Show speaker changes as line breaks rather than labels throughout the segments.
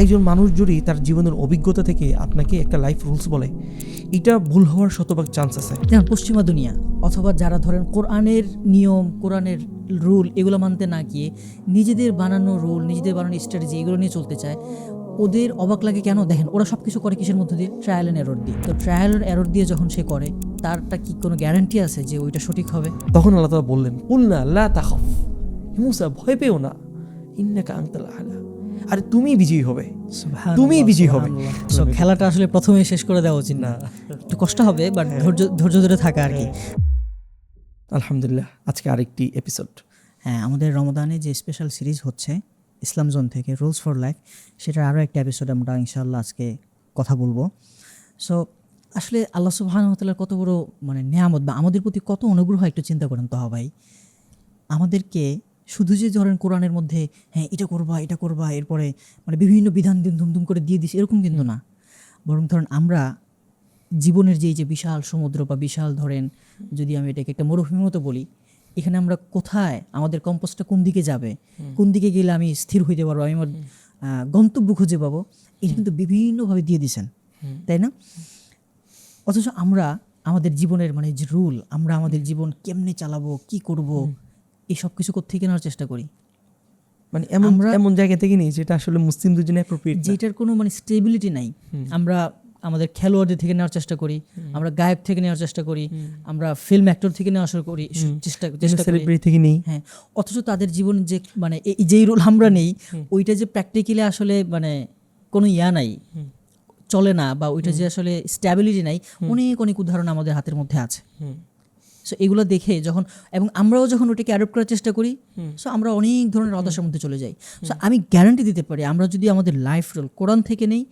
একজন মানুষ যদি তার জীবনের অভিজ্ঞতা থেকে আপনাকে একটা লাইফ রুলস বলে, এটা ভুল হওয়ার শতভাগ চান্স আছে।
যেমন পশ্চিমা দুনিয়া অথবা যারা ধরেন কোরআনের নিয়ম, কোরআনের রুল এগুলো মানতে না গিয়ে নিজেদের বানানো রুল, নিজেদের বানানো স্ট্র্যাটেজি এগুলো নিয়ে চলতে চায়, ওদের অবাক লাগে কেন? দেখেন ওরা সব কিছু করে কিসের মধ্যে দিয়ে? ট্রায়াল অ্যান্ড এরর দিয়ে। তো ট্রায়াল অ্যান্ড এরর দিয়ে যখন সে করে, তারটা কি কোনো গ্যারান্টি আছে যে ওইটা সঠিক হবে?
তখন আল্লাহ তাআলা বললেন, কুলনা লা তাখাফ, মুসা ভয় পেও না, ইন্নাকা আনতাল আ'লা, আরে তুমি বিজয়ী হবে, তুমি বিজয়ী হবে।
সো খেলাটা আসলে প্রথমেই শেষ করে দেওয়া উচিত না, একটু কষ্ট হবে, বাট ধৈর্য ধরে থাকা আর কি।
আলহামদুলিল্লাহ, আজকে আরেকটি এপিসোড।
হ্যাঁ, আমাদের রমাদানে যে স্পেশাল সিরিজ হচ্ছে ইসলাম জোন থেকে রুলস ফর লাইফ, সেটার আরও একটা এপিসোড আমরা ইনশাআল্লাহ আজকে কথা বলবো। সো আসলে আল্লাহ সুবহানাহু ওয়া তাআলার কত বড় নেয়ামত বা আমাদের প্রতি কত অনুগ্রহ একটু চিন্তা করেন তো ভাই। আমাদেরকে শুধু যে ধরেন কোরআনের মধ্যে হ্যাঁ এটা করবা এরপরে বিভিন্ন বিধান দিন ধুমধুম করে দিয়ে দিস এরকম কিন্তু না, বরং ধরেন আমরা জীবনের যে বিশাল সমুদ্র বা বিশাল ধরেন, যদি আমি এটাকে একটা মরুভূমির মতো বলি, এখানে আমরা কোথায় আমাদের কম্পোস্টটা কোন দিকে যাবে, কোন দিকে গেলে আমি স্থির হইতে পারবো, আমি আমার গন্তব্য খুঁজে পাবো, এটা কিন্তু বিভিন্নভাবে দিয়ে দিছেন, তাই না? অথচ আমরা আমাদের জীবনের যে রুল, আমরা আমাদের জীবন কেমনে চালাবো, কি করব, এই সব কিছু কোত্থেকে নেওয়ার চেষ্টা করি,
এমন জায়গা থেকে নেই যেটা আসলে মুসলিম দুজনে অ্যাপ্রোপ্রিয়েট,
যেটার কোনো স্টেবিলিটি নাই। আমরা আমাদের খেলোয়াড়দের থেকে নেওয়ার চেষ্টা করি, আমরা গায়ক থেকে নেওয়ার চেষ্টা করি, আমরা ফিল্ম অ্যাক্টর থেকে নেওয়ার চেষ্টা করি,
সেলিব্রিটি থেকে নেই।
হ্যাঁ, অথচ তাদের জীবন যে যেই রোল আমরা নেই, ওইটা যে প্র্যাকটিক্যালি আসলে কোনো নাই, চলে না, বা ওইটা যে আসলে স্ট্যাবিলিটি নাই, অনেক অনেক উদাহরণ আমাদের হাতের মধ্যে আছে। সো এগুলো দেখে যখন এবং আমরাও যখন ওটাকে অ্যাডপ্ট করার চেষ্টা করি, সো আমরা অনেক ধরনের হতাশার মধ্যে চলে যাই। সো আমি গ্যারান্টি দিতে পারি, আমরা যদি আমাদের লাইফ রোল কোরআন থেকে নেই,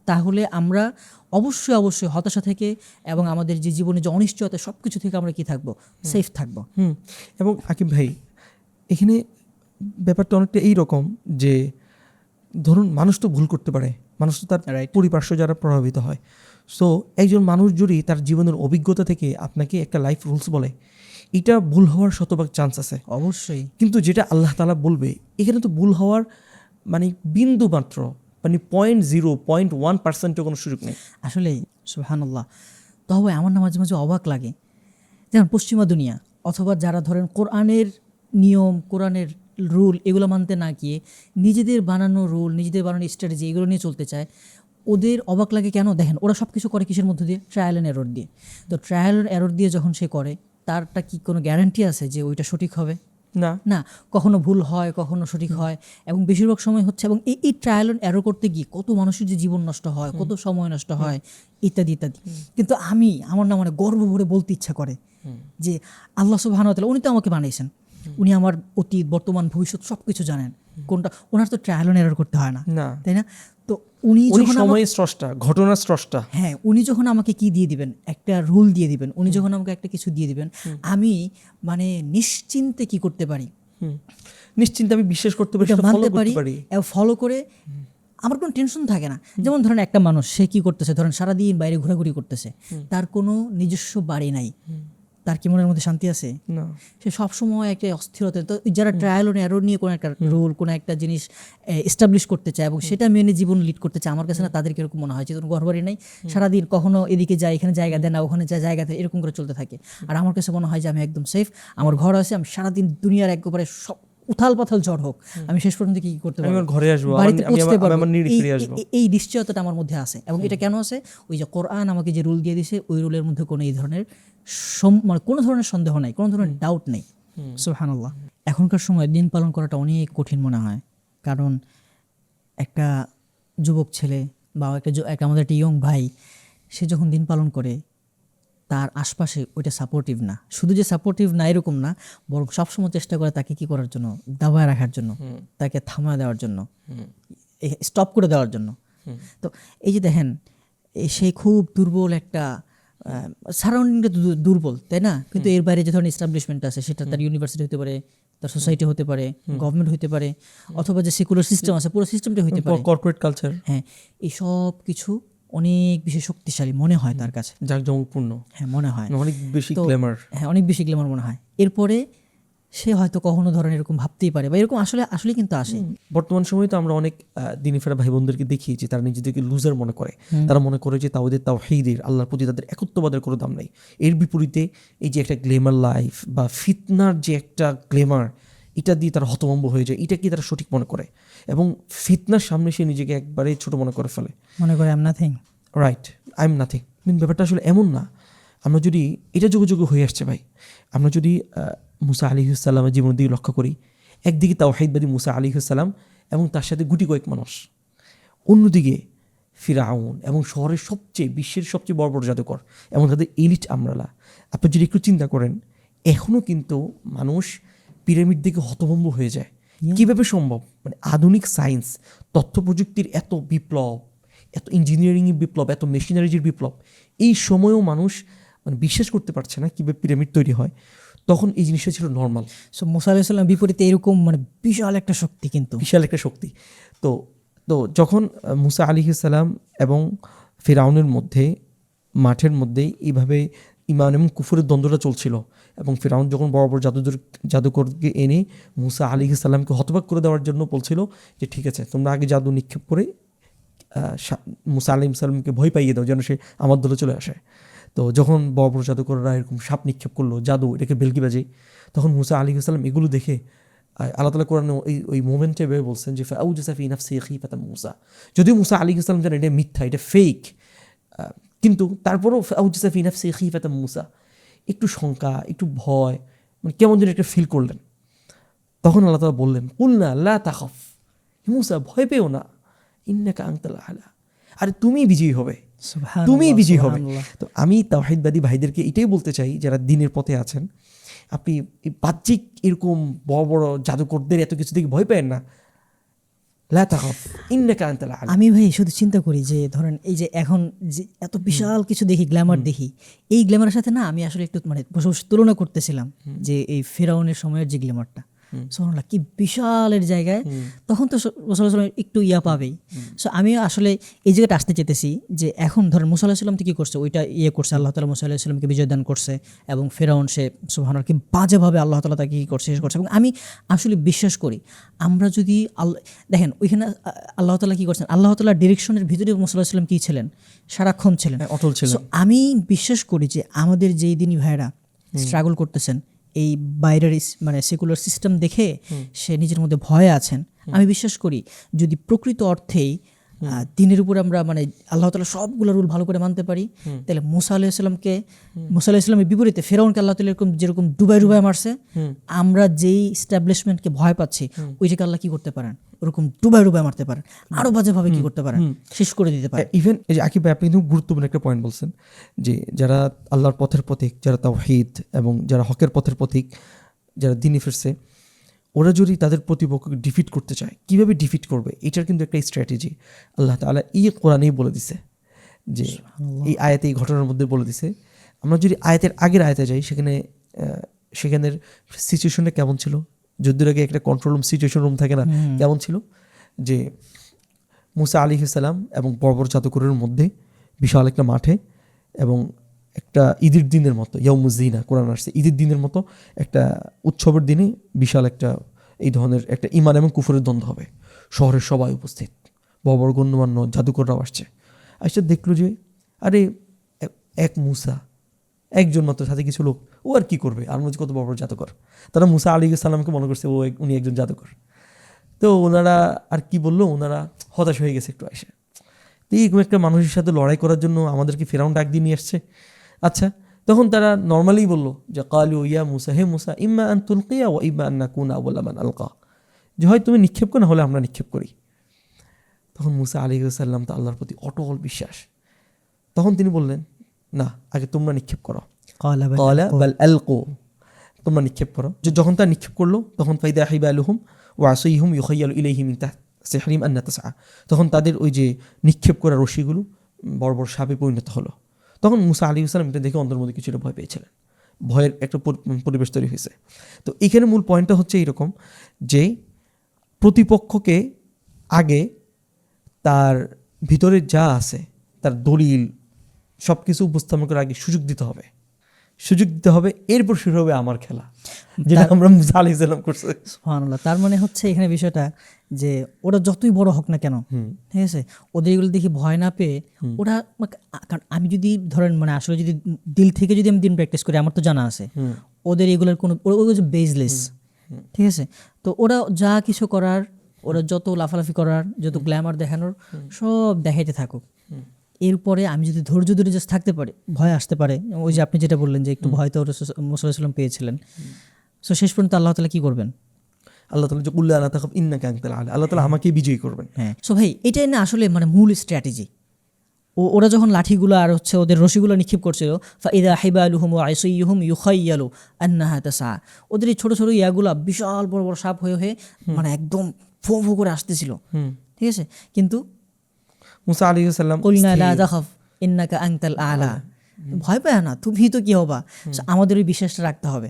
তাহলে আমরা অবশ্যই হতাশা থেকে এবং আমাদের যে জীবনে যে অনিশ্চয়তা সব কিছু থেকে আমরা কি থাকবো, সেফ থাকবো।
এবং আকিব ভাই, এখানে ব্যাপারটা অনেকটা এইরকম যে ধরুন মানুষ তো ভুল করতে পারে, মানুষ তো তার পরিপার্শ্ব যারা প্রভাবিত হয়। সো একজন মানুষ যদি তার জীবনের অভিজ্ঞতা থেকে আপনাকে একটা লাইফ রুলস বলে, এটা ভুল হওয়ার শতভাগ চান্স আছে
অবশ্যই।
কিন্তু যেটা আল্লাহ তাআলা বলবে, এখানে তো ভুল হওয়ার বিন্দু মাত্র 0.1% কোনো সুযোগ নেই।
আসলে সুবহানাল্লাহ। তবে আমার না মাঝে মাঝে অবাক লাগে, যেমন পশ্চিমা দুনিয়া অথবা যারা ধরেন কোরআনের নিয়ম, কোরআনের রুল এগুলো মানতে না গিয়ে নিজেদের বানানো রুল, নিজেদের বানানো স্ট্র্যাটেজি এগুলো নিয়ে চলতে চায়, ওদের অবাক লাগে কেন? দেখেন ওরা সব কিছু করে কিসের মধ্যে দিয়ে? ট্রায়াল অ্যান্ড এরর দিয়ে। তো ট্রায়াল অ্যান্ড এরর দিয়ে যখন সে করে, তারটা কি কোনো গ্যারান্টি আছে যে ওইটা সঠিক হবে? না, কখনো ভুল হয়, কখনো সঠিক হয়, এবং বেশিরভাগ সময় হচ্ছে। এবং এই ট্রায়াল অ্যান্ড এরর করতে গিয়ে কত মানুষের যে জীবন নষ্ট হয়, কত সময় নষ্ট হয়, ইত্যাদি ইত্যাদি। কিন্তু আমার না গর্ব ভরে বলতে ইচ্ছা করে যে আল্লাহ সুবহানাহু ওয়া তাআলা, উনি তো আমাকে বানিয়েছেন, উনি আমার অতীত বর্তমান ভবিষ্যৎ সব কিছু জানেন, কোনটা ওনার তো ট্রায়াল অ্যান্ড এরর করতে হয় না, তাই না? তো উনি যখন
সময়ের স্রষ্টা, ঘটনার স্রষ্টা,
হ্যাঁ, উনি যখন আমাকে কি দিয়ে দিবেন, একটা রুল দিয়ে দিবেন, উনি যখন আমাকে একটা কিছু দিয়ে দিবেন, আমি নিশ্চিন্তে কি করতে পারি,
নিশ্চিন্তে আমি বিশ্বাস করতে পারি,
মানতে পারি, এবং ফলো করে আমার কোনো টেনশন থাকে না। যেমন ধরেন একটা মানুষ, সে কি করতেছে, ধরেন সারাদিন বাইরে ঘোরাঘুরি করতেছে, তার কোনো নিজস্ব বাড়ি নাই, তার কি মনের মধ্যে শান্তি আছে?
না, সে
সবসময় একটা অস্থিরতা। তো যারা ট্রায়াল ও এরর নিয়ে কোনো একটা রুল, কোনো একটা জিনিস এস্টাবলিশ করতে চায় এবং সেটা মেনে জীবন লিড করতে চায়, আমার কাছে না তাদের কিরকম মনে হয় যে ঘর বাড়ি নাই, সারাদিন কখনো এদিকে যায়, এখানে জায়গা দেয় না, ওখানে যায় জায়গা দেয়, এরকম করে চলতে থাকে। আর আমার কাছে মনে হয় যে আমি একদম সেফ, আমার ঘর আছে, আমি সারাদিন দুনিয়ার একেবারে সব উথাল পাথাল ঝড় হোক, আমি শেষ পর্যন্ত কি করতে পারবো,
ঘরে আসবো,
বাড়িতে পৌঁছতে পারবো।
এই
নিশ্চয়তাটা আমার মধ্যে আছে। এবং এটা কেন আছে? ওই যে কোরআন আমাকে যে রুল দিয়ে দিয়েছে, ওই রুলের মধ্যে কোনো এই ধরনের কোনো ধরনের সন্দেহ নাই, কোনো ধরনের ডাউট নেই। সুবহানাল্লাহ। এখনকার সময় দিন পালন করাটা অনেক কঠিন মনে হয়, কারণ একটা যুবক ছেলে বা আমাদের একটা ইয়ং ভাই, সে যখন দিন পালন করে, তার আশপাশে ওইটা সাপোর্টিভ না। শুধু যে সাপোর্টিভ না এরকম না, বরং সবসময় চেষ্টা করে তাকে কি করার জন্য, দাবায় রাখার জন্য, তাকে থামায় দেওয়ার জন্য, স্টপ করে দেওয়ার জন্য। তো এই যে দেখেন, সেই খুব দুর্বল একটা সারাউন্ডিংটা দুর্বল, তাই না? কিন্তু এর বাইরে যে ধরনের এস্টাবলিশমেন্ট আছে, সেটা তার ইউনিভার্সিটি হতে পারে, তার সোসাইটি হতে পারে, গভর্নমেন্ট হতে পারে, অথবা যে সেকুলার সিস্টেম আছে পুরো সিস্টেমটা হতে পারে,
কর্পোরেট কালচার।
হ্যাঁ, এই সব কিছু অনেক বেশি শক্তিশালী মনে হয় তার কাছে,
জাঁকজমকপূর্ণ।
হ্যাঁ, মনে হয়
অনেক বেশি গ্ল্যামার।
হ্যাঁ, অনেক বেশি গ্ল্যামার মনে হয়। এরপরে সে হয়তো কখনো ধরেন এরকম ভাবতেই পারে বা এরকম আসলে আসলে কিন্তু আসে।
বর্তমান সময়ে তো আমরা অনেক দিনী ফেরা ভাই বোনদেরকে দেখি যে তারা নিজেদেরকে লুজার মনে করে। তারা মনে করে যে তাওদের তাওহীদের আল্লাহর প্রতি তাদের একত্ববাদের কোনো দাম নেই। এর বিপরীতে এই যে একটা গ্লেমার লাইফ বা ফিতনার যে একটা গ্লেমার, এটা দিয়ে তারা হতভম্ব হয়ে যায়, এটা কি তারা সঠিক মনে করে এবং ফিতনার সামনে সে নিজেকে একবারে ছোট মনে করে ফেলে,
মনে করে I am nothing.
Right, I am nothing. ব্যাপারটা আসলে এমন না। আমরা যদি এটা যুগে যুগে হয়ে আসছে ভাই, আমরা যদি মুসা আলিহিসাল্লামের জীবনের দিকে লক্ষ্য করি, একদিকে তাওহীদবাদী মুসা আলিহিসাল্লাম এবং তার সাথে গুটি কয়েক মানুষ, অন্যদিকে ফিরাউন এবং শহরের বিশ্বের সবচেয়ে বড় বড় জাদুকর এবং তাদের এলিট আমরালা। আপনি যদি একটু চিন্তা করেন, এখনও কিন্তু মানুষ পিরামিড দিকে হতভম্ব হয়ে যায়। কীভাবে সম্ভব? মানে আধুনিক সায়েন্স, তথ্য প্রযুক্তির এত বিপ্লব, এত ইঞ্জিনিয়ারিংয়ের বিপ্লব, এত মেশিনারিজের বিপ্লব, এই সময়েও মানুষ মানে বিশ্বাস করতে পারছে না কীভাবে পিরামিড তৈরি হয়। তখন এই জিনিসটা ছিল নর্মাল।
সো মুসা আলাইহিস সালাম বিপরীতে এরকম মানে বিশাল একটা শক্তি, কিন্তু
বিশাল একটা শক্তি। তো তো যখন মুসা আলিহিসাল্লাম এবং ফিরাউনের মধ্যে মাঠের মধ্যে এইভাবে ইমান এবং কুফরের দ্বন্দ্বটা চলছিল এবং ফিরাউন যখন বড় বড় জাদুকরকে এনে মুসা আলিহিসাল্লামকে হতবাক করে দেওয়ার জন্য বলছিল যে ঠিক আছে, তোমরা আগে জাদু নিক্ষেপ করে মুসা আলিহিসাল্লামকে ভয় পাইয়ে দাও যেন সে আমার দলে চলে আসে। তো যখন বড় বড় জাদুকররা এরকম সাপ নিক্ষেপ করলো, জাদু এটাকে ভেলকি বাজে, তখন মুসা আলিহিসাল্লাম এগুলো দেখে আল্লাহ তাআলা কোরআনে ওই মোমেন্টে ভেবে বলছেন যে ফাআউজাসা ফি নাফসিহি খীফাতাম মুসা। যদিও মুসা আলাইহিস সালাম জানেন এটা মিথ্যা, এটা ফেক, কিন্তু তারপরও ফাআউজাসা ফি নাফসিহি খীফাতাম মুসা, একটু শঙ্কা, একটু ভয়, মানে কেমন যেন একটা ফিল করলেন। তখন আল্লাহ তাআলা বললেন কুলনা লা তাখাফ, মুসা ভয় পেও না, ইন্নাকা আনতাল আ'লা, আরে তুমি বিজয়ী হবে, তুমি বিজয়ী হবে। তো আমি তাওহীদবাদী ভাইদেরকে এটাই বলতে চাই যারা দ্বীনের পথে আছেন, আপনি বাহ্যিক এরকম বড় বড় জাদুকরদের এত কিছু দেখে ভয় পেন না। লা তাখাফ ইন্নাকা আনতাল আ'লা।
আমি ভাই শুধু চিন্তা করি যে ধরেন এই যে এখন যে এত বিশাল কিছু দেখি, গ্ল্যামার দেখি, এই গ্ল্যামারের সাথে না আমি আসলে একটু মানে বসে বসে তুলনা করতেছিলাম যে এই ফেরাউনের সময়ের যে গ্ল্যামারটা, সুবহানাল্লাহ কি বিশালের জায়গায়, তখন তো রাসূল একটু ইয়া পাবেই। সো আমি আসলে এই জায়গাটা আসতে চেতেছি যে এখন ধরেন মুসা আলাইহিস সালাম তো কি করছে, ওইটা করছে, আল্লাহ তাআলা মুসা আলাইহিস সালামকে বিজয় দান করছে এবং ফেরাউন সে সুবহানাল্লাহ কি বাজেভাবে আল্লাহ তাআলা তাকে কি করছে শেষ করছে। এবং আমি আসলে বিশ্বাস করি আমরা যদি দেখেন ওইখানে আল্লাহ তাআলা কি করছেন, আল্লাহ তাআলার ডিরেকশনের ভিতরে মুসা আলাইহিস সালাম কি ছিলেন, সারাক্ষণ ছিলেন,
অটল ছিলেন।
সো আমি বিশ্বাস করি যে আমাদের যেই দিনই ভাইরা স্ট্রাগল করতেছেন এই বাইরের মানে সেকুলার সিস্টেম দেখে সে নিজের মধ্যে ভয়ে আছেন, আমি বিশ্বাস করি যদি প্রকৃত অর্থেই দিনের উপর আমরা মানে আল্লাহ তাআলা সবগুলো রুল ভালো করে মানতে পারি, তাহলে মুসা আলাইহিস সালামের বিপরীতে ফেরাউনকে আল্লাহ তাআলা যেরকম ডুবাই মারছে, আমরা যেই এস্টাবলিশমেন্টকে ভয় পাচ্ছি ওইটাকে আল্লাহ কি করতে পারেন, ওরকম ডুবাই মারতে পারেন, আরো বাজেভাবে কি করতে পারেন, শেষ করে দিতে পারেন।
ইভেন এই যে আকিব ভাই আপনি কিন্তু গুরুত্বপূর্ণ একটা পয়েন্ট বলছেন যে যারা আল্লাহর পথের পথিক, যারা তাওহীদ এবং যারা হকের পথের পথিক, যারা দ্বীনে ফিরছে, ওরা যদি তাদের প্রতিপক্ষকে ডিফিট করতে চায়, কিভাবে ডিফিট করবে এটার কিন্তু একটা স্ট্র্যাটেজি আল্লাহ তাআলা এই কোরআনেই বলে দিছে, যে এই আয়াতে এই ঘটনার মধ্যে বলে দিছে। আমরা যদি আয়াতের আগের আয়াতে যাই, সেখানের সিচুয়েশনটা কেমন ছিল, যুদ্ধের আগে একটা কন্ট্রোল রুম, সিচুয়েশন রুম থাকে না, কেমন ছিল যে মুসা আলাইহিস সালাম এবং বড় বড় জাদুকরের মধ্যে বিশাল একটা মাঠে এবং একটা ঈদের দিনের মতো, ইয়াউমুজ্জিনা কোরআন আসছে, ঈদের দিনের মতো একটা উৎসবের দিনে বিশাল একটা এই ধরনের একটা ঈমান এবং কুফরের দ্বন্দ্ব হবে। শহরের সবাই উপস্থিত, বড় বড় গণ্যমান্য জাদুকররাও আসছে। আসছে দেখলো যে আরে এক মুসা, একজন মাত্র, সাথে কিছু লোক, ও আর কি করবে, আর মধ্যে কত বড় বড় জাদুকর। তারা মুসা আলাইহিস সালামকে মনে করছে উনি একজন জাদুকর। তো ওনারা আর কি বললো, ওনারা হতাশ হয়ে গেছে একটু আসে। তো এইরকম একটা মানুষের সাথে লড়াই করার জন্য আমাদেরকে ফেরাউন ডাক দিয়ে নিয়ে আসছে। আচ্ছা, তখন তারা নর্মালি বললো যে কালু ইয়া মুসা, হে মুসা, ইম্মা আন তুলকিয়া ওয়া ইম্মা আন নাকুনা আউওয়ালা মান আলকা, যে হয় তুমি নিক্ষেপ করো, না হলে আমরা নিক্ষেপ করি। তখন মুসা আলাইহিস সালাম তো আল্লাহর প্রতি অটল বিশ্বাস, তখন তিনি বললেন না, আগে তোমরা নিক্ষেপ করো, ক্বালা বাল আলকু, তোমরা নিক্ষেপ করো। যখন তারা নিক্ষেপ করলো, তখন ফাইদা হিবালুহুম ওয়া আসিহুম ইউখায়্যালু ইলাইহি মিন সিহরিহিম আন্না তাসআ, তখন তাদের ওই যে নিক্ষেপ করা রশিগুলো বড় বড় সাপে পরিণত হলো। তখন মুসা আলাইহিস সালাম এটা দেখে অন্তর মধ্যে কিছুটা ভয় পেয়েছিলেন, ভয়ের একটা পরিবেশ তৈরি হয়েছে। তো এখানে মূল পয়েন্টটা হচ্ছে এইরকম যে প্রতিপক্ষকে আগে তার ভিতরে যা আছে, তার দলিল সব কিছু উপস্থাপন করার আগে সুযোগ দিতে হবে, সুযোগ দিতে হবে, এরপর শুরু হবে আমার খেলা, যেটা আমরা মুসা আলাইহিস সালাম করছে।
সুবহানাল্লাহ। তার মানে হচ্ছে এখানে বিষয়টা যে ওরা যতই বড় হোক না কেন, ঠিক আছে, ওদের এগুলো দেখে ভয় না পেয়ে ওরা, কারণ আমি যদি ধরেন মানে আসলে যদি দিল থেকে যদি আমি দিন প্র্যাকটিস করি, আমার তো জানা আছে ওদের এগুলোর কোনো বেসলেস, ঠিক আছে। তো ওরা যা কিছু করার, ওরা যত লাফালাফি করার, যত গ্ল্যামার দেখানোর, সব দেখাইতে থাকুক। এরপরে আমি যদি ধৈর্য ধরে জাস্ট থাকতে পারি, ভয় আসতে পারে, ওই যে আপনি যেটা বললেন যে একটু ভয় তো মুসা আলাইহিস সালাম পেয়েছিলেন। সো শেষ পর্যন্ত আল্লাহ তাআলা কি করবেন?
আল্লাহ তাআলা যে কুল্লা লা তাখাফ ইন্নাকা আনতাল আ'লা, আল্লাহ তাআলা আমাকেই বিজয়ী করবেন।
হ্যাঁ। সো ভাই এটাই না আসলে মানে মূল স্ট্র্যাটেজি। ওরা যখন লাঠিগুলো আর হচ্ছে ওদের রশিগুলো নিক্ষেপ করছিল, ফাইদা হিবালুহুম ওয়া আসাইয়ুহুম ইউখায়্যালু আন্নাহা তাসআ, ওদের এই ছোট ছোট ইয়াগুলা বিশাল বড় বড় সাপ হয়ে হয়ে মানে একদম ফো ফো করে আসতেছিল, ঠিক আছে। কিন্তু
মুসা আলাইহিস সালাম
কুলনা লা তাখাফ ইন্নাকা আনতাল আ'লা, ভয় পায় না, তুমি তো কি হবা। আমাদের ওই বিশ্বাসটা রাখতে হবে,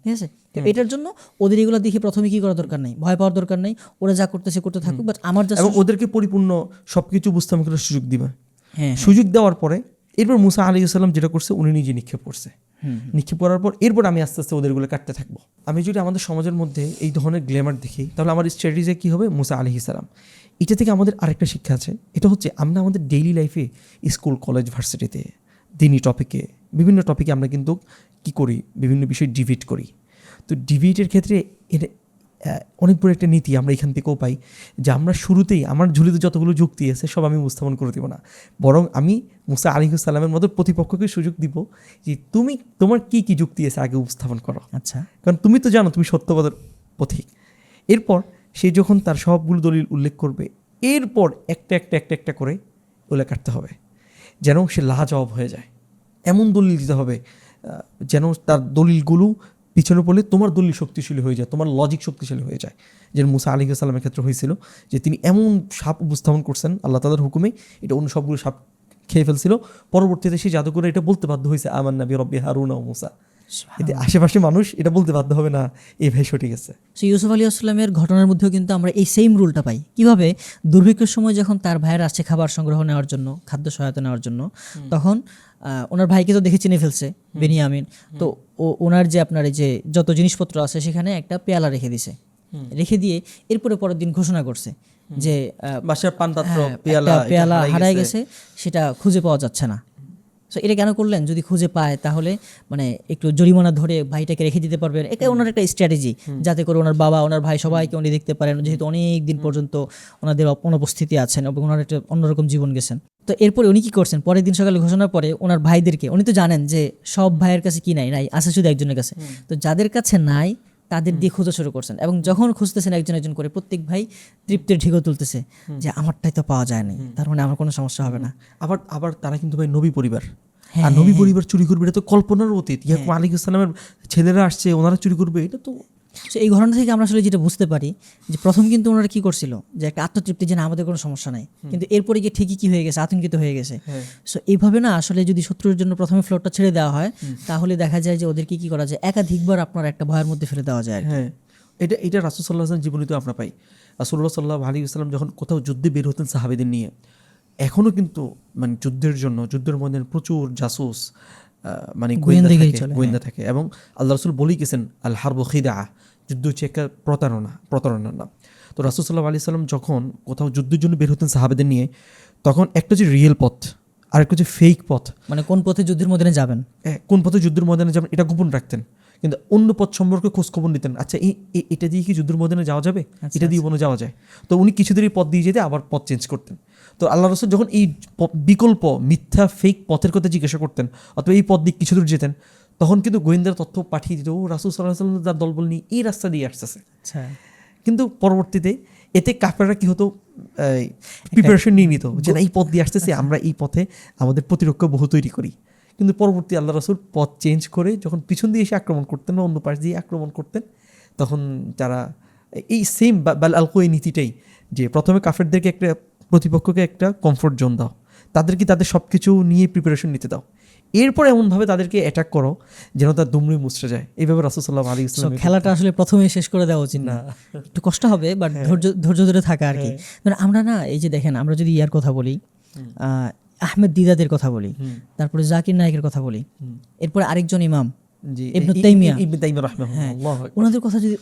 ঠিক আছে। তো এটার জন্য ওদের এগুলো দেখে প্রথমে কি করা দরকার নাই, ভয় পাওয়ার দরকার নাই, ওরা যা করতেছে করতে থাকুক, বাট আমার জাস্ট
এবং ওদেরকে পরিপূর্ণ সবকিছু উপস্থাপন করার সুযোগ দিবে।
হ্যাঁ,
সুযোগ দেওয়ার পরে এরপর মুসা আলাইহিস সালাম যেটা করছে, উনি নিজে নিক্ষেপ করছে। নিক্ষেপ করার পর এরপর আমি আস্তে আস্তে ওদেরগুলো কাটতে থাকবো। আমি যদি আমাদের সমাজের মধ্যে এই ধরনের গ্ল্যামার দেখি, তাহলে আমার স্ট্র্যাটেজি কি হবে? মুসা আলাইহিস সালাম। এটা থেকে আমাদের আরেকটা শিক্ষা আছে, এটা হচ্ছে আমরা আমাদের ডেইলি লাইফে, স্কুল, কলেজ, ভার্সিটিতে, দিনী টপিকে, বিভিন্ন টপিকে আমরা কিন্তু কি করি, বিভিন্ন বিষয় ডিবেট করি। তো ডিবেটের ক্ষেত্রে এটা অনেক বড় একটা নীতি আমরা এখান থেকেও পাই, যে আমরা শুরুতেই আমার ঝুলিতে যতগুলো যুক্তি আছে সব আমি উপস্থাপন করে দেবো না, বরং আমি মুসা আলাইহিস সালামের মতো প্রতিপক্ষকে সুযোগ দিব যে তুমি তোমার কি কি যুক্তি আছে আগে উপস্থাপন করো।
আচ্ছা,
কারণ তুমি তো জানো তুমি সত্যবাদের পথিক। এরপর সে যখন তার সবগুলো দলিল উল্লেখ করবে, এরপর একটা একটা একটা একটা করে ওগুলো কাটতে হবে, যেন সে লাজবাব হয়ে যায়। এমন দলিল দিতে হবে যেন তার দলিলগুলো পিছনে পড়লে তোমার দলিল শক্তিশালী হয়ে যায়, তোমার লজিক শক্তিশালী হয়ে যায়। যেন মুসা আলাইহিস সালামের ক্ষেত্রে হয়েছিল যে তিনি এমন সাপ উপস্থাপন করছেন আল্লাহ তাআলার হুকুমে, এটা অন্য সবগুলো সাপ খেয়ে ফেলছিল। পরবর্তীতে সেই জাদুকরে এটা বলতে বাধ্য হয়েছে, আমান্না বিরব্বি হারুন ও মুসা। এতে আশেপাশে মানুষ এটা বলতে বাধ্য হবে না, এই ভাই সঠিক আছে।
সো ইউসুফ আলাইহিস সালামের ঘটনার মধ্যেও কিন্তু আমরা এই সেম রুলটা পাই। কিভাবে দুর্ভিক্ষের সময় যখন তার ভাইয়ের আসছে খাবার সংগ্রহ নেওয়ার জন্য, খাদ্য সহায়তা নেওয়ার জন্য, তখন ওনার ভাইকে তো দেখে চিনে ফেলছে বেনিয়ামিন, তো ওনার যে আপনার এই যে যত জিনিসপত্র আছে সেখানে একটা পেয়ালা রেখে দিছে, রেখে দিয়ে এরপরে পরের দিন ঘোষণা করছে যে
বাসার পানপাত্র,
পেয়ালা হারায় গেছে, সেটা খুঁজে পাওয়া যাচ্ছে না। সো এটা কেন করলেন? যদি খুঁজে পায় তাহলে মানে একটু জরিমানা ধরে ভাইটাকে রেখে দিতে পারবেন। এটা ওনার একটা স্ট্র্যাটেজি, যাতে করে ওনার বাবা, ওনার ভাই সবাইকে উনি দেখতে পারেন, যেহেতু অনেক দিন পর্যন্ত ওনাদের অনুপস্থিতি আছেন এবং ওনার একটা অন্যরকম জীবন গেছেন। তো এরপরে উনি কি করছেন, পরের দিন সকালে ঘোষণার পরে ওনার ভাইদেরকে, উনি তো জানেন যে সব ভাইয়ের কাছে কি নাই, আছে শুধু একজনের কাছে, তো যাদের কাছে নাই তাদের দিয়ে খোঁজা শুরু করছেন। এবং যখন খুঁজতেছেন একজন একজন করে, প্রত্যেক ভাই তৃপ্তির ঢিগো তুলতেছে যে আমারটাই তো পাওয়া যায় নাই, তার মানে আমার কোনো সমস্যা হবে না।
আবার তারা কিন্তু ভাই নবী পরিবার, আর নবী পরিবার চুরি করবে এটা তো কল্পনার অতীত। ইয়াকুব আলাইহিস সালামের ছেলেরা আসছে, ওনারা চুরি করবে, এটা তো।
এই ঘটনা থেকে আমরা আসলে যেটা বুঝতে পারি যে প্রথম কিন্তু ওনারা কি করছিল, যে একটা আত্মতৃপ্তি, যে না আমাদের কোনো সমস্যা নাই, কিন্তু এরপরে গিয়ে ঠিকই কি হয়ে গেছে, আতঙ্কিত হয়ে গেছে। সো এইভাবে না আসলে যদি শত্রুর জন্য প্রথমে ফ্লোরটা ছেড়ে দেওয়া হয়, তাহলে দেখা যায় যে ওদেরকে কি করা যায়, একাধিকবার আপনার একটা ভয়ের মধ্যে ফেলে দেওয়া যায়।
হ্যাঁ, এটা রাসূল সাল্লাল্লাহু আলাইহি ওয়াসাল্লাম জীবনীতেও আমরা পাই। রাসূলুল্লাহ সাল্লাল্লাহু আলাইহি ওয়াসাল্লাম যখন কোথাও যুদ্ধে বের হতেন সাহাবীদের নিয়ে, এখনও কিন্তু মানে যুদ্ধের জন্য, যুদ্ধের ময়দানে প্রচুর জাসুস মানে গোয়েন্দা থাকে। এবং আল্লাহ রাসূল বলেই গেছেন, আল হারবু খিদা, যুদ্ধ হচ্ছে একটা প্রতারণার নাম। তো রাসূল সাল্লাল্লাহু আলাইহি ওয়াসাল্লাম যখন কোথাও যুদ্ধের জন্য বের হতেন সাহাবীদের নিয়ে, তখন একটা যে রিয়েল পথ আর একটা যে ফেক পথ,
মানে কোন পথে যুদ্ধের ময়দানে যাবেন,
কোন পথে যুদ্ধের ময়দানে যাবেন এটা গোপন রাখতেন, কিন্তু অন্য পথ সম্পর্কে খোঁজখবর নিতেন। আচ্ছা এটা দিয়ে কি যুদ্ধের ময়দানে যাওয়া যাবে, এটা দিয়ে কোনো যাওয়া যায়, তো উনি কিছুদিন পথ দিয়ে যেতে আবার পথ চেঞ্জ করতেন। তো আল্লাহ রাসূল যখন এই বিকল্প মিথ্যা ফেক পথের কথা জিজ্ঞাসা করতেন, অথবা এই পথ দিয়ে কিছু দূর যেতেন, তখন কিন্তু গোয়েন্দার তথ্য পাঠিয়ে দিত, ও রাসূল সাল্লাল্লাহু আলাইহি ওয়াসাল্লাম তার দলবল নিয়ে এই রাস্তা দিয়ে আসতেছে। কিন্তু পরবর্তীতে এতে কাফেররা কি হতো, প্রিপারেশন নিয়ে নিত যে না এই পথ দিয়ে আসতেছে, আমরা এই পথে আমাদের প্রতিরক্ষা বহু তৈরি করি। কিন্তু পরবর্তী আল্লাহ রাসূল পথ চেঞ্জ করে যখন পিছন দিয়ে এসে আক্রমণ করতেন বা অন্য পাশ দিয়ে আক্রমণ করতেন, তখন তারা এই সেম বাল আলকো এই নীতিটাই, যে প্রথমে কাফেরদেরকে একটা, প্রতিপক্ষকে একটা কমফোর্ট জোন দাও, তাদেরকে তাদের সব কিছু নিয়ে প্রিপারেশন নিতে দাও, এরপর এমনভাবে তাদেরকে অ্যাটাক করো যেন তার দুমড়ে মুচড়ে যায়। এইভাবে রাসূল সাল্লাল্লাহু আলাইহি ওয়াসাল্লাম
খেলাটা আসলে প্রথমেই শেষ করে দেওয়া উচিত না, একটু কষ্ট হবে, বাট ধৈর্য ধরে থাকা আর কি। মানে আমরা না, এই যে দেখেন, আমরা যদি ইয়ার কথা বলি, আহমেদ দিদাদের কথা বলি, তারপরে জাকির নায়েকের কথা বলি, এরপরে আরেকজন ইমাম ইবনে তাইমিয়া, হ্যাঁ, ওনাদের কথা যদি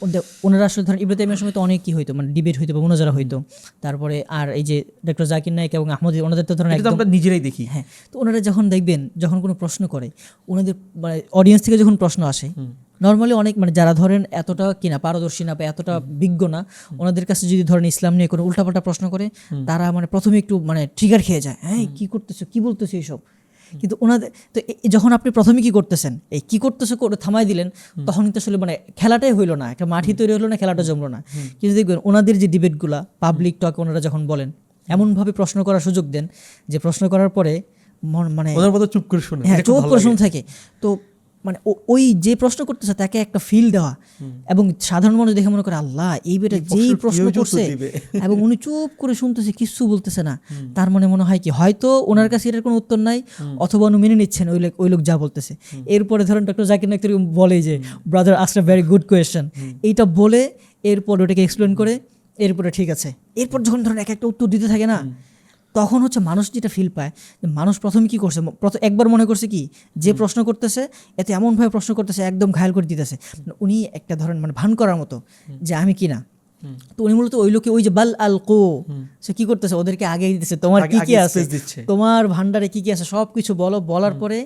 ওনারা আসলে ধরেন ইবনে তাইমিয়ার সময় তো অনেক কি হইতো, মানে ডিবেট হইতো বা মুনাজারা হইতো। তারপরে আর এই যে ডক্টর জাকির নায়েক এবং আহমদ ওনাদের তো ধরেন
আমরা নিজেরাই দেখি।
হ্যাঁ, তো ওনারা যখন দেখবেন যখন কোনো প্রশ্ন করে, ওনাদের মানে অডিয়েন্স থেকে যখন প্রশ্ন আসে, নর্মালি অনেক মানে যারা ধরেন এতটা কিনা পারদর্শী না বা এতটা বিজ্ঞ না, ওনাদের কাছে যদি ধরেন ইসলাম নিয়ে কোনো উল্টাপাল্টা প্রশ্ন করে, তারা মানে প্রথমে একটু মানে ট্রিগার খেয়ে যায়, হ্যাঁ কি করতেছো, কি বলতেছো এইসব। কিন্তু ওনাদের তো যখন আপনি প্রথমে কি করতেছেন, এই কি করতেছো করে থামাই দিলেন, তখন কিন্তু আসলে মানে খেলাটাই হইলো না, একটা মাঠই তৈরি হলো না, খেলাটা জমলো না। কিন্তু দেখবেন ওনাদের যে ডিবেটগুলা পাবলিক টক ওনারা যখন বলেন, এমনভাবে প্রশ্ন করার সুযোগ দেন যে প্রশ্ন করার পরে মানে
চুপ করে শুনে,
হ্যাঁ চুপ করে শুনে থাকে। তো মানে ওই যে প্রশ্ন করতেছে তাকে একটা ফিল দেওয়া, এবং সাধারণ মানুষ দেখে মনে করে আল্লাহ এই বেটা যেই প্রশ্ন করছে এবং উনি চুপ করে শুনতেছে, কিচ্ছু বলতেছে না, তার মনে হয় কি হয়তো ওনার কাছে এটার কোনো উত্তর নাই, অথবা উনি মেনে নিচ্ছেন ওই লোক যা বলতেছে। এরপরে ধরেন ডক্টর জাকির নায়েক বলে যে brother asked a very good question, এইটা বলে এরপর ওটাকে এক্সপ্লেন করে এরপরে ঠিক আছে, এরপর যখন ধরেন এক একটা উত্তর দিতে থাকে না, তখন হচ্ছে মানুষ যেটা ফিল পায়, মানুষ প্রথমে কি করছে, একবার মনে করছে কি যে প্রশ্ন করতেছে এতে এমনভাবে প্রশ্ন করতেছে একদম ঘায়াল করে দিতেছে, উনি একটা ধরেন মানে ভান করার মতো যে আমি কিনা। তো উনি মূলত ওই লোকে ওই যে বাল আল কো, সে কি করতেছে ওদেরকে আগে দিতেছে, তোমার কি কি আছে, তোমার ভান্ডারে কি কি আছে সব কিছু বলো, বলার পরে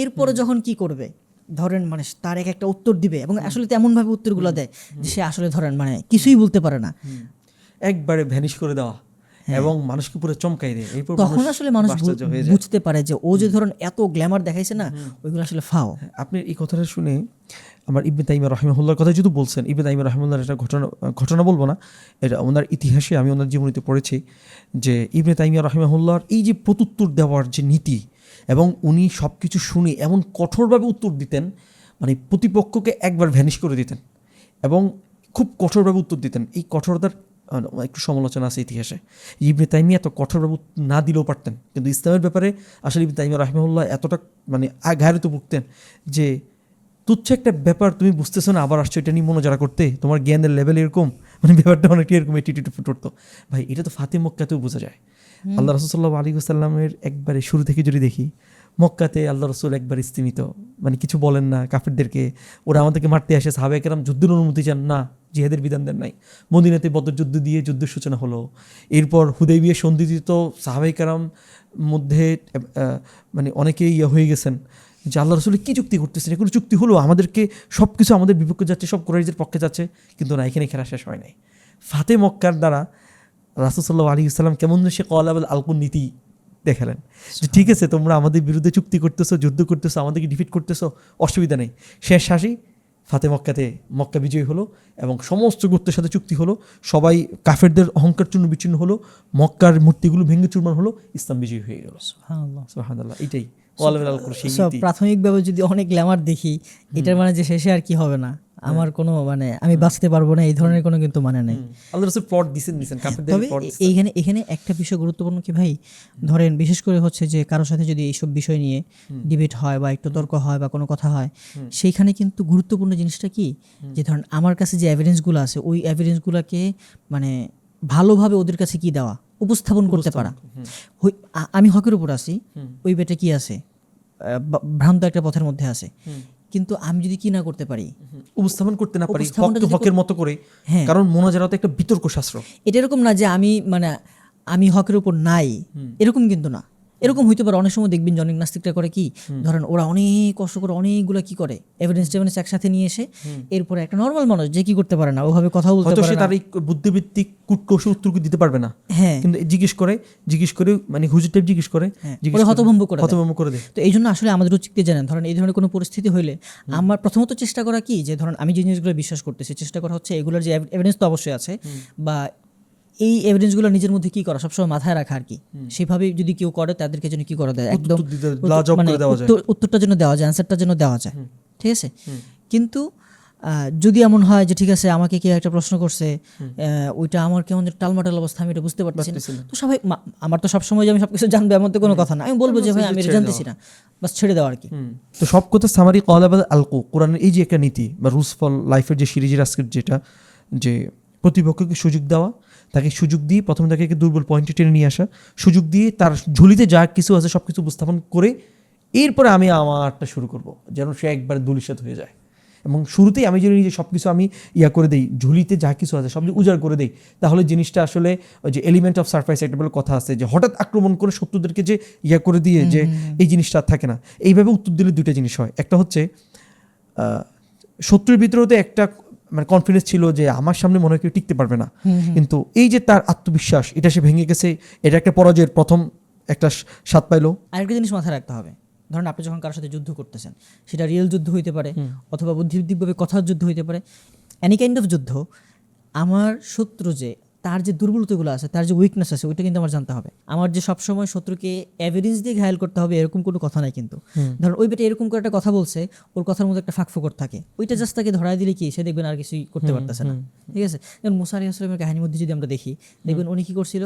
এরপরে যখন কি করবে ধরেন মানে তার একটা উত্তর দিবে, এবং আসলে তেমনভাবে উত্তরগুলো দেয় যে সে আসলে ধরেন মানে কিছুই বলতে পারে না,
একবারে ভ্যানিশ করে দেওয়া এবং মানুষকে পুরো চমকাই দেয়।
তখন আসলে মানুষ বুঝতে পারে যে ও যে ধরেন এত গ্ল্যামার দেখাইছে না, ওইগুলো আসলে ফাও।
আপনি এই কথাটা শুনে আমার ইবনে তাইমিয়া রাহিমাহুল্লাহর কথা যদি বলছেন, ইবনে তাইমিয়া রাহিমাহুল্লাহর একটা ঘটনা বলবো না, এটা ওনার ইতিহাসে আমি ওনার জীবনীতে পড়েছি যে ইবনে তাইমিয়া রাহিমাহুল্লাহর এই যে প্রত্যুত্তর দেওয়ার যে নীতি, এবং উনি সব কিছু শুনে এমন কঠোরভাবে উত্তর দিতেন, মানে প্রতিপক্ষকে একবার ভ্যানিশ করে দিতেন এবং খুব কঠোরভাবে উত্তর দিতেন। এই কঠোরতার একটু সমালোচনা আছে ইতিহাসে। ইবনে তাইমিয়া এত কঠোরভাবে না দিলেও পারতেন, কিন্তু ইসলামের ব্যাপারে আসলে ইবনে তাইমিয়া রাহিমাহুল্লাহ এতটা মানে ঘায়রিত ভুগতেন যে তুচ্ছ একটা ব্যাপার তুমি বুঝতেছো না, আবার আসছো এটা নিয়ে মনোজারা করতে, তোমার জ্ঞানের লেভেল এরকম, মানে ব্যাপারটা অনেকটা এরকম অ্যাটিটিউড ফুটে উঠতো। ভাই এটা তো ফাতে মক্কাতেও বোঝা যায়। আল্লাহ রসুল সাল্লাল্লাহু আলাইহি ওয়াসাল্লামের একবারে শুরু থেকে যদি দেখি, মক্কাতে আল্লাহ রসুল একবার স্তিমিত, মানে কিছু বলেন না কাফেরদেরকে, ওরা আমাদেরকে মারতে আসে, সাহাবায়ে কেরাম যুদ্ধের অনুমতি চান না, জিহাদের বিধান দেন নাই। মদিনাতে বদর যুদ্ধ দিয়ে যুদ্ধের সূচনা হলো, এরপর হুদাইবিয়া সন্ধি তো সাহাবায়ে কেরাম মধ্যে মানে অনেকেই হয়ে গেছেন যে আল্লাহ রসুল কী চুক্তি করতেছেন, কোনো চুক্তি হলো, আমাদেরকে সব কিছু আমাদের বিপক্ষে যাচ্ছে, সব কুরাইশদের পক্ষে যাচ্ছে, কিন্তু না, এখানে খেলা শেষ হয় নাই। ফাতে মক্কার দ্বারা রাসূল সাল্লাল্লাহু আলাইহি ওয়াসাল্লাম কেমন সে কওলাবল আলকুন নীতি দেখালেন যে ঠিক আছে তোমরা আমাদের বিরুদ্ধে চুক্তি করতেছো, যুদ্ধ করতেছো, আমাদেরকে ডিফিট করতেছো, অসুবিধা নেই। শেষ হাসি ফাতে মক্কাতে মক্কা বিজয়ী হলো এবং সমস্ত গোত্রের সাথে চুক্তি হলো, সবাই কাফেরদের অহংকার চূর্ণ বিচ্ছিন্ন হলো, মক্কার মূর্তিগুলো ভেঙে চুরমার হলো, ইসলাম বিজয়ী হয়ে গেল। সুবহানাল্লাহ। এটাই
প্রাথমিকভাবে যদি অনেক গ্ল্যামার দেখি, এটার মানে যে শেষে আর কি হবে না, আমার কোনো মানে আমি বাঁচতে পারবো না, এই ধরনের কোনো কিন্তু মানে নেই।
আল্লাহ রাসূল প্লট দিয়েছেন।
তবে এখানে একটা বিষয় গুরুত্বপূর্ণ কি ভাই, ধরেন বিশেষ করে হচ্ছে যে কারোর সাথে যদি এইসব বিষয় নিয়ে ডিবেট হয় বা একটু তর্ক হয় বা কোনো কথা হয়, সেইখানে কিন্তু গুরুত্বপূর্ণ জিনিসটা কি যে ধরেন আমার কাছে যে এভিডেন্সগুলো আছে, ওই এভিডেন্সগুলোকে মানে ভালোভাবে ওদের কাছে কি দেওয়া, উপস্থাপন করতে পারা। আমি হকের উপর আছি, ওই বেটে কি আছে, ভ্রান্ত একটা পথের মধ্যে আছে, কিন্তু আমি যদি কি না করতে পারি,
উপস্থাপন করতে না পারি হকের মতো করে, কারণ মোনাজারা তো একটা বিতর্ক শাস্ত্র।
এটা এরকম না যে আমি হকের উপর নাই, এরকম কিন্তু না। এরকম হইতে পারে, অনেক সময় দেখবেন অনেক নাস্তিকরা করে কি, ধরেন ওরা অনেক কষ্ট করে অনেকগুলো কি করে এভিডেন্স একসাথে নিয়ে এসে, এরপরে একটা নর্মাল মানুষ যে কি করতে পারে না, ওভাবে কথা বলতে পারে না,
তার এই বুদ্ধিবৃত্তিক কূটকৌশল উত্তর দিতে পারবে না, কিন্তু জিজ্ঞেস করে মানে হুজুর টাইপ জিজ্ঞেস করে
হতভম্ব
করে দেয়।
তো এই জন্য আসলে আমাদের উচিত জানেন, ধরেন এই ধরনের কোনো পরিস্থিতি হইলে আমার প্রথমত চেষ্টা করা কি, যে ধরেন আমি যে জিনিসগুলো বিশ্বাস করতেছি, চেষ্টা করা হচ্ছে এগুলোর যে এভিডেন্স তো অবশ্যই আছে, বা এই এভিডেন্সগুলো নিজের মধ্যে কি করা সবসময় মাথায় রাখা আর কি। সেভাবে যদি কেউ করে তাদেরকে যেন কি করা দেয়, একদম উত্তরটা যেন দেওয়া যায়, অ্যান্সারটা যেন দেওয়া যায়, ঠিক আছে। কিন্তু যদি এমন হয় যে ঠিক আছে আমাকে কেউ একটা প্রশ্ন করছে, ওইটা আমার কেমন টালমাটাল অবস্থা, আমি এটা বুঝতে পারতেছি না, তো সবাই আমার তো সবসময় যে আমি সবকিছু জানবো এমন তো কোনো কথা না, আমি বলবো যে ভাই আমি এটা জানতেছি না, বাস ছেড়ে দেওয়া আর কি।
তো সব কথা সামারি কওলাবাদ আলকু, কোরআনের এই যে একটা নীতি বা রুলস ফর লাইফের যে সিরিজের আজকের যেটা, যে প্রতিপক্ষকে সুযোগ দেওয়া, তাকে সুযোগ দিয়ে প্রথমে তাকে একটা দুর্বল পয়েন্টে টেনে নিয়ে আসা, সুযোগ দিয়ে তার ঝুলিতে যা কিছু আছে সব কিছু উপস্থাপন করে এরপরে আমি আমারটা শুরু করব, যেন সে একবার ধূলিসাৎ হয়ে যায়। এবং শুরুতেই আমি যদি নিজে সব কিছু আমি করে দেই, ঝুলিতে যা কিছু আছে সব উজাড় করে দেই, তাহলে জিনিসটা আসলে ওই যে এলিমেন্ট অফ সারপ্রাইজ একটা বলে কথা আছে, যে হঠাৎ আক্রমণ করে শত্রুদেরকে যে করে দিয়ে যে এই জিনিসটা আর থাকে না। এইভাবে উত্তর দিলে দুইটা জিনিস হয়, একটা হচ্ছে শত্রুর ভিতরেও তো একটা মানে কনফিডেন্স ছিল যে আমার সামনে মনে হয় কেউ টিকতে পারবে না, কিন্তু এই যে তার আত্মবিশ্বাস এটা সে ভেঙে গেছে, এটা একটা পরাজয়ের প্রথম একটা স্বাদ পাইলো।
আরেকটা জিনিস মাথায় রাখতে হবে, ধরেন আপনি যখন কারোর সাথে যুদ্ধ করতেছেন, সেটা রিয়েল যুদ্ধ হইতে পারে অথবা বুদ্ধিবৃত্তিকভাবে কথার যুদ্ধ হইতে পারে, এনি কাইন্ড অফ যুদ্ধ, আমার শত্রু যে তার যে দুর্বলতাগুলো আছে, তার যে উইকনেস আছে, ওইটা কিন্তু আমার জানতে হবে। আমার যে সবসময় শত্রুকে এভিডেন্স দিয়ে ঘায়াল করতে হবে এরকম কোনো কথা নাই কিন্তু। ধরুন ওই বেটা এরকম করে একটা কথা বলছে, ওর কথার মধ্যে একটা ফাঁকফোকর থাকে, ওইটা জাস্ট তাকে ধরায় দিলে কি সে দেখবেন আর কিছুই করতে পারতেছে না, ঠিক আছে। যেমন মুসা আলাইহিস সালামের কাহিনীর মধ্যে যদি আমরা দেখি, দেখবেন উনি কি করছিল,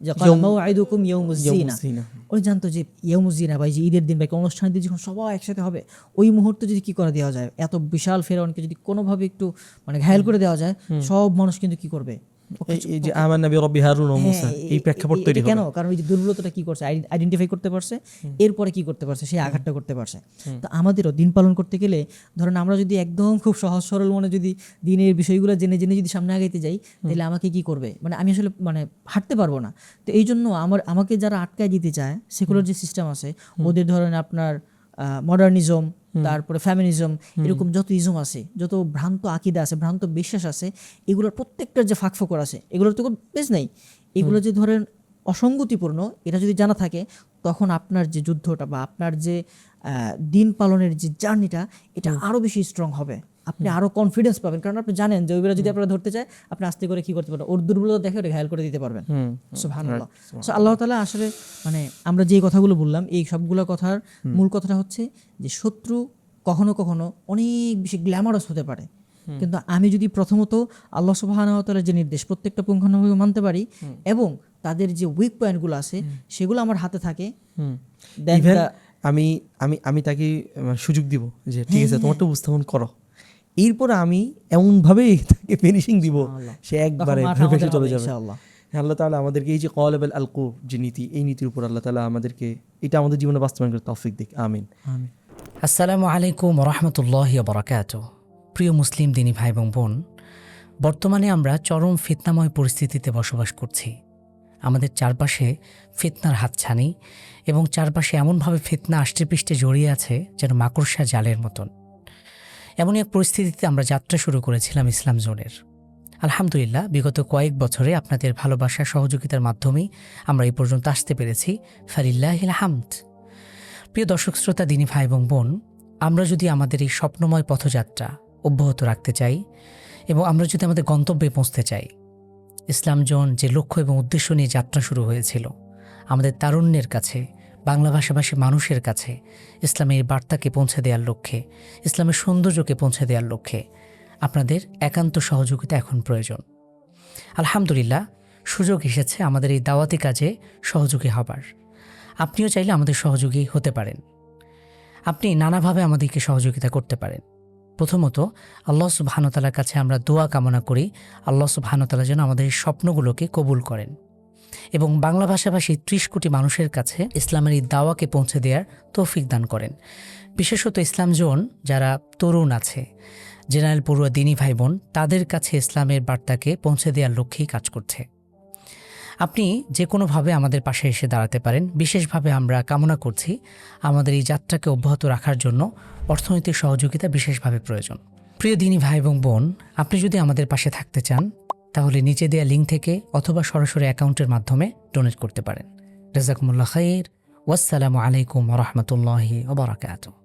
যে মাউআইদুকুম ইয়াউমুজ যিনা, উনি জানতো যে ইয়াউমুজ যিনা বা যে ঈদের দিন বা একটা অনুষ্ঠানের দিন যখন সবাই একসাথে হবে, ওই মুহূর্তে যদি কি করে দেওয়া যায়, এত বিশাল ফেরাউনকে যদি কোনোভাবে একটু মানে ঘায়াল করে দেওয়া যায়, সব মানুষ কিন্তু কি করবে,
এই যে আমান্না বিরব্বি হারুন ও মুসা, এই প্রেক্ষাপট তৈরি হবে।
কেন? কারণ এই যে দুর্বলতাটা কি করছে, আইডেন্টিফাই করতে পারছে, এরপরে কি করতে পারছে, সেই আঘাতটা করতে পারছে। তো আমাদেরও দিন পালন করতে গেলে ধরেন আমরা যদি একদম খুব সহজ সরল মনে যদি দিনের বিষয়গুলো জেনে জেনে যদি সামনে আগাইতে যাই, তাহলে আমাকে কি করবে, মানে আমি আসলে মানে হাঁটতে পারবো না। তো এই জন্য আমাকে যারা আটকায় দিতে চায়, সেকুলার যে সিস্টেম আছে ওদের, ধরেন আপনার মডার্নিজম, তারপরে ফ্যামিনিজম, এরকম যত ইজম আছে, যত ভ্রান্ত আকিদা আছে, ভ্রান্ত বিশ্বাস আছে, এগুলোর প্রত্যেকটার যে ফাঁকফোকর আছে, এগুলোর তো কোনো বেশ নেই। এগুলো যে ধরেন অসঙ্গতিপূর্ণ, এটা যদি জানা থাকে, তখন আপনার যে যুদ্ধটা বা আপনার যে দিন পালনের যে জার্নিটা, এটা আরও বেশি স্ট্রং হবে, আপনি আরও কনফিডেন্স পাবেন, কারণ আপনি জানেন যে ওইগুলো যদি আপনারা ধরতে চায়, আপনি আস্তে করে কি করতে পারবেন, ওর দুর্বলতা দেখে ওটা ঘায়াল করে দিতে পারবেন। সুবহানাল্লাহ। সো আল্লাহ তাআলা আসলে মানে আমরা যে কথাগুলো বললাম, এই সবগুলো কথার মূল কথাটা হচ্ছে যে শত্রু কখনো কখনো অনেক বেশি গ্ল্যামারাস হতে পারে, কিন্তু আমি যদি প্রথমত আল্লাহ সুবহানাহু ওয়া তাআলার যে নির্দেশ প্রত্যেকটা পুঙ্খানুপুঙ্খভাবে মানতে পারি, এবং তাদের যে উইক পয়েন্টগুলো আছে সেগুলো আমার হাতে থাকে,
আমি আমি আমি তাকে সুযোগ দিব যে ঠিক আছে তোমারটা উপস্থাপন করো, এরপরে আমি এমনভাবে তাকে ফিনিশিং দিব সে একবারে ভেসে চলে যাবে। আল্লাহ তাআলা আমাদেরকে এই যে ক্বালাবাল আলকু যে নীতি, এই নীতির উপর আল্লাহ তাআলা আমাদেরকে এটা আমাদের জীবনে বাস্তবায়ন করে তৌফিক দিক। আমিন।
আসসালামু আলাইকুম ওয়া রাহমাতুল্লাহি ওয়া বারাকাতুহু। প্রিয় মুসলিম দিনী ভাই এবং বোন, বর্তমানে আমরা চরম ফিতনাময় পরিস্থিতিতে বসবাস করছি। আমাদের চারপাশে ফিতনার হাতছানি এবং চারপাশে এমনভাবে ফিতনা আষ্টেপৃষ্ঠে জড়িয়ে আছে যেন মাকড়সা জালের মতন। এমনই এক পরিস্থিতিতে আমরা যাত্রা শুরু করেছিলাম ইসলাম জোনের। আলহামদুলিল্লাহ, বিগত কয়েক বছরে আপনাদের ভালোবাসা সহযোগিতার মাধ্যমেই আমরা এই পর্যন্ত আসতে পেরেছি। ফালিল্লাহিল হামদ। প্রিয় দর্শক শ্রোতা, দিনী ভাই এবং বোন, আমরা যদি আমাদের এই স্বপ্নময় পথযাত্রা অব্যাহত রাখতে চাই এবং আমরা যদি আমাদের গন্তব্যে পৌঁছতে চাই, ইসলাম জোন যে লক্ষ্য এবং উদ্দেশ্য নিয়ে যাত্রা শুরু হয়েছিল, আমাদের তারুণ্যের কাছে, বাংলা ভাষাভাষী মানুষের কাছে ইসলামের বার্তাকে পৌঁছে দেওয়ার লক্ষ্যে, ইসলামের সৌন্দর্যকে পৌঁছে দেওয়ার লক্ষ্যে আপনাদের একান্ত সহযোগিতা এখন প্রয়োজন। আলহামদুলিল্লাহ, সুযোগ এসেছে আমাদের এই দাওয়াতি কাজে সহযোগী হবার। আপনিও চাইলে আমাদের সহযোগী হতে পারেন। আপনি নানাভাবে আমাদেরকে সহযোগিতা করতে পারেন। প্রথমত, আল্লাহ সুবহানাহু ওয়া তাআলার কাছে আমরা দোয়া কামনা করি, আল্লাহ সুবহানাহু ওয়া তাআলা যেন আমাদের এই স্বপ্নগুলোকে কবুল করেন এবং বাংলা ভাষাভাষী 30 কোটি মানুষের কাছে ইসলামের এই দাওয়াকে পৌঁছে দেওয়ার তৌফিক দান করেন। বিশেষত ইসলাম জোন যারা তরুণ আছে, জেনারেল পড়ুয়া দিনী ভাই বোন, তাদের কাছে ইসলামের বার্তাকে পৌঁছে দেওয়ার লক্ষ্যেই কাজ করছে। আপনি যে কোনোভাবে আমাদের পাশে এসে দাঁড়াতে পারেন। বিশেষভাবে আমরা কামনা করছি আমাদের এই যাত্রাকে অব্যাহত রাখার জন্য অর্থনৈতিক সহযোগিতা বিশেষভাবে প্রয়োজন। প্রিয় দিনী ভাই এবং বোন, আপনি যদি আমাদের পাশে থাকতে চান, তাহলে নিচে দেওয়া লিঙ্ক থেকে অথবা সরাসরি অ্যাকাউন্টের মাধ্যমে ডোনেট করতে পারেন। জাযাকুমুল্লাহ খাইর। ওয়াসসালামু আলাইকুম ওয়া রাহমাতুল্লাহি ওয়া বারাকাতুহু।